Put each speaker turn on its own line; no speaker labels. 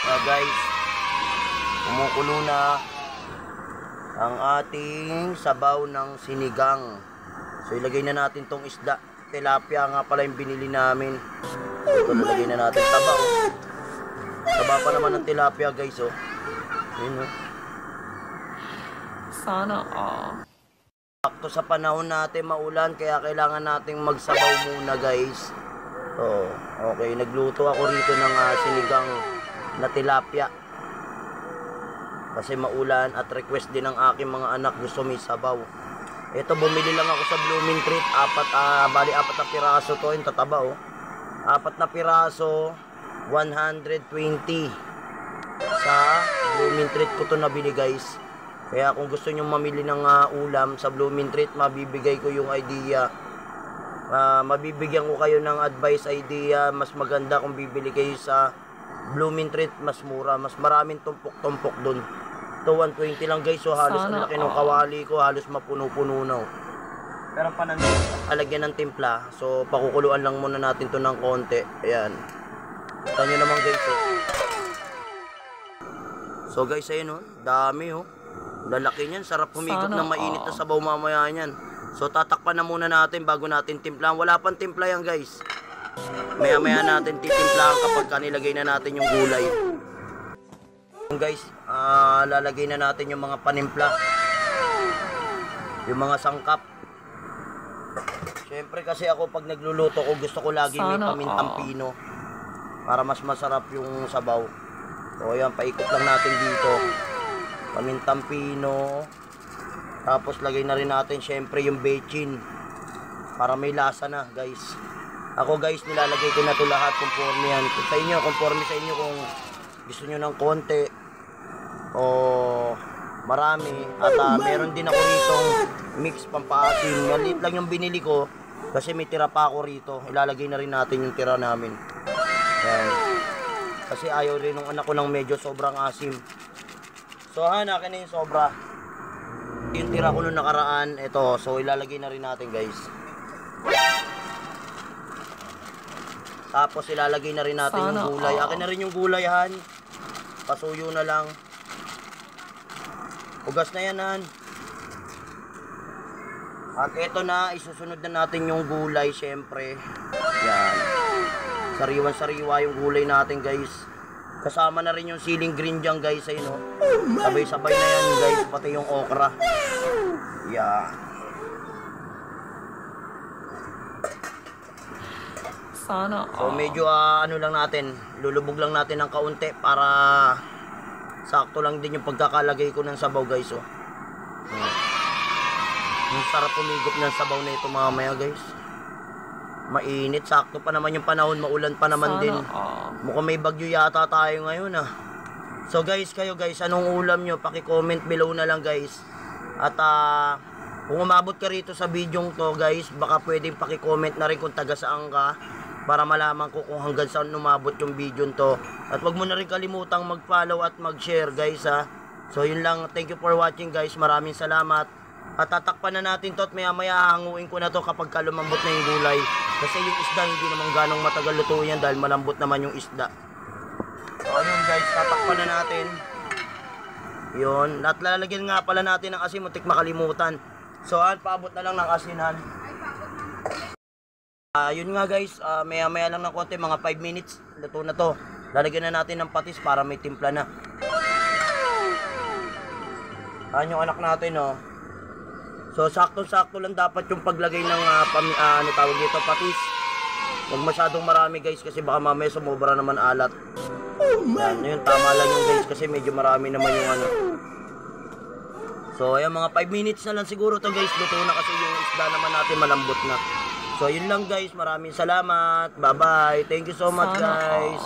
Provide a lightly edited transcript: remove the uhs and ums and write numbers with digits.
Guys, kumukulo na ang ating sabaw ng sinigang. So ilagay na natin tong isda. Tilapia nga pala yung binili namin. Ito, lalagay na natin taba, oh. Taba pa naman ng tilapia, guys, oh. Yun, oh.
Sana all.
Sakto sa panahon natin maulan, kaya kailangan nating magsabaw muna, guys. So, okay, nagluto ako rito ng sinigang na tilapia. Kasi maulan at request din ng aking mga anak, gusto may sabaw. Ito, bumili lang ako sa Blooming Treat. Bali, 4 na piraso to. Yung tataba, oh. 4 na piraso, 120. Sa Blooming Treat ko to nabili, guys. Kaya kung gusto nyo mamili ng ulam sa Blooming Treat, mabibigay ko yung idea. Mabibigyan ko kayo ng advice idea. Mas maganda kung bibili kayo sa Blooming Treat, mas mura. Mas maraming tumpok-tumpok dun. Ito, 120 lang, guys. So, halos ang laki ng kawali ko. Halos mapuno-puno na. Pero alagyan ng timpla. So, pakukuluan lang muna natin to ng konti. Ayan. Kita nyo naman, guys. Oh. So, guys, ayun, oh. Dami, oh. Lalaki niyan. Sarap humigop ng mainit na sabaw mamaya niyan. So, tatakpan na muna natin bago natin timplahan. Wala pang timpla yan, guys. Maya-maya natin titimplahan kapag nilagay na natin yung gulay. Guys, lalagay na natin yung mga panimpla, yung mga sangkap. Siyempre kasi ako pag nagluluto ko, gusto ko lagi may pamintang pino para mas masarap yung sabaw. So ayan, paikot lang natin dito pamintang pino. Tapos lagay na rin natin siyempre yung bechin para may lasa na, guys. Ako, guys, nilalagay ko na to lahat conforme yan. Sa inyo, conforme sa inyo kung gusto nyo ng konti o marami. At meron din ako ritong mix pampaasim. Maliit lang yung binili ko kasi may tira pa ako rito. Ilalagay na rin natin yung tira namin. Yan. Kasi ayaw rin ng anak ko ng medyo sobrang asim. So akin na yung sobra. Yung tira ko nung nakaraan, ito. So ilalagay na rin natin, guys. Tapos ilalagay na rin natin yung gulay. Akin na rin yung gulay, Han. Pasuyo na lang. Ugas na yan, Han. At ito na, isusunod na natin yung gulay, syempre. Yan. Sariwan-sariwa yung gulay natin, guys. Kasama na rin yung siling green dyan, guys. Ayun, oh. Sabay-sabay na yan, guys. Pati yung okra. Yan.
Sana
So medyo ano lang natin, lulubog lang natin ng kaunti para sakto lang din yung pagkakalagay ko ng sabaw, guys, oh. Yung sarap umigop ng sabaw na ito mamaya, guys. Mainit, sakto pa naman yung panahon, maulan pa naman din. Mukhang may bagyo yata tayo ngayon, ah. So guys, kayo, guys, anong ulam nyo? Paki-comment below na lang, guys. At kung umabot ka rito sa video to, guys, baka pwedeng paki-comment na rin kung taga saan ka, para malaman ko kung hanggang saan umabot yung video to. At wag mo na rin kalimutang mag-follow at mag-share, guys, ha. So yun lang, thank you for watching, guys. Maraming salamat. At tatakpan na natin to at maya-maya hanguin ko na to kapag lumambot na yung gulay. Kasi yung isda hindi naman ganong matagal lutuin yan dahil malambot naman yung isda. So ayun, guys, tatakpan na natin. Yun, at lalagyan nga pala natin ng asin, muntik makalimutan. So paabot na lang ng asinan. Yun nga, guys, maya-maya lang ng konti, mga 5 minutes, luto na to. Lalagyan na natin ng patis para may timpla na. Yung anak natin, oh. So, sakto-sakto lang dapat yung paglagay ng, ano tawag dito, patis. Huwag masyadong marami, guys, kasi baka mamaya sumobra naman alat. Yan, yun, tama lang yung, guys, kasi medyo marami naman yung ano. So, ayan, mga 5 minutes na lang siguro to, guys. Luto na kasi yung isda naman natin malambot na. So, yun lang, guys. Maraming salamat. Bye-bye. Thank you so much, guys.